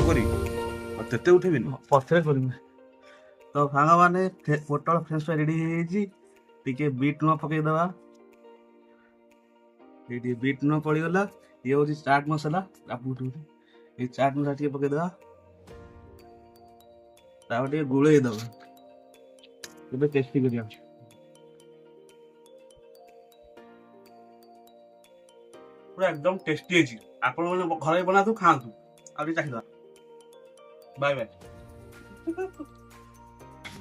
କରି तेते उठेबिनी पछरे करबे। तो सांग माने पोटल फ्रेंच फ्राई रेडी हो जाइए टिके बीट लुण पकईदे ये बीट लुण पड़गला ये हूँ चाट मसला ये चाट मसला टे पकईदे टे गोल दबा टेस्टी कर पूरा एकदम टेस्टी है आप घर बना खातु आगे चाहिए बाय बाय।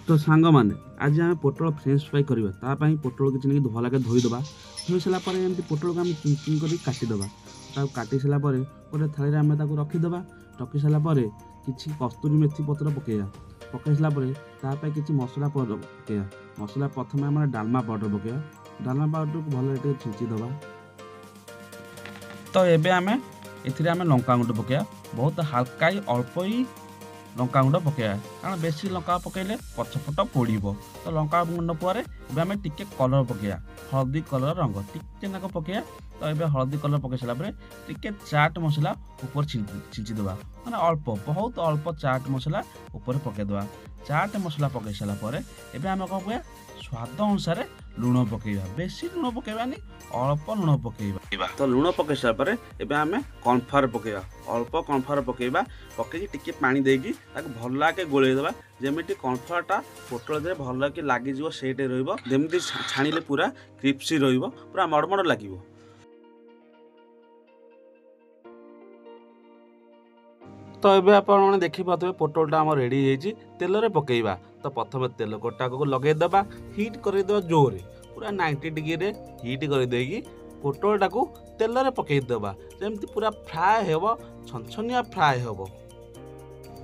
तो सांग मैंने आज आम पोटल फ्रेंच फ्राई करवा पोटल किसी नहीं भलके धोईदे धोई सारापर एमती पोटल को आम चुन चुन कर काटिदे काटी सारापर गोटे थाली आम रखीदे रखी सारापर किसी कस्तूरी मेथी पत्र पकईया पकई सारापर किसी मसला पकईया मसला प्रथम आम डालमा पाउडर पकईया डालमा पाउडर को भल छींचीदे तो ये आम ए लंका गुंड पकईया बहुत हाल्का अल्प ही लंका गुंड पकईया कारण बेसी लंका पकईले पछपट पोड़ तो लंका गुंड पर आम टिके कलर पकईया हलदी कलर रंग टिके नाक पकईया तो ये हलदी कलर पकई सारापर टिके चाट मसला ऊपर छींचीदे मैंने अल्प बहुत अल्प चाट मसला ऊपर पकईदे चाट मसला पकई सारापर एवं आम कौन कह स्वाद अनुसार लुण पकईवा बेसी लुण पकईबानी अल्प लुण पकईवा तो लुण पकई सारापर एवं आम कॉर्नफ्लावर पकईवा अल्प कॉर्नफ्लावर पकईवा पकई टिके पानी देकी भल के गोलैदेवा जमी कॉर्नफ्लावरटा पोटल दे भल के लगे से रही छाणिले पूरा क्रिप्सी पूरा मड़मड़ लगे। तो ये आप देखिए पोटलटा आम रेडी तेल रे पकईवा तो प्रथम तेल गोटा को लगेदेबा हिट करदेबा जोरे पूरा 90 डिग्री हिट करदे पोटलटा को तेल रे पकईदेबा जमी पूरा फ्राए हो छनछनिया फ्राए हो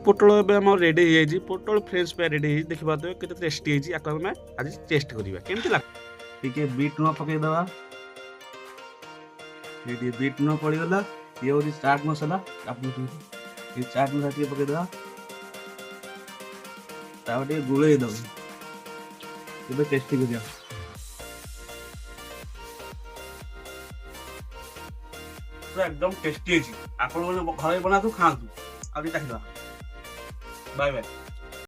पोटल एम रेडी हो पोटल फ्रेंच फ्राई रेडी देखिए केते टेस्टी है आज टेस्ट करवा केमती लगे बीट लुण पकईदेबा ये बीट लुण पड़गला ये हूँ चाट मसला ये चाट मसला टे पकईदेबा टे गोल दबा टेस्टी कर पूरा एकदम टेस्टी है आप घर बना खातु आगे चाहिए बाय बाय।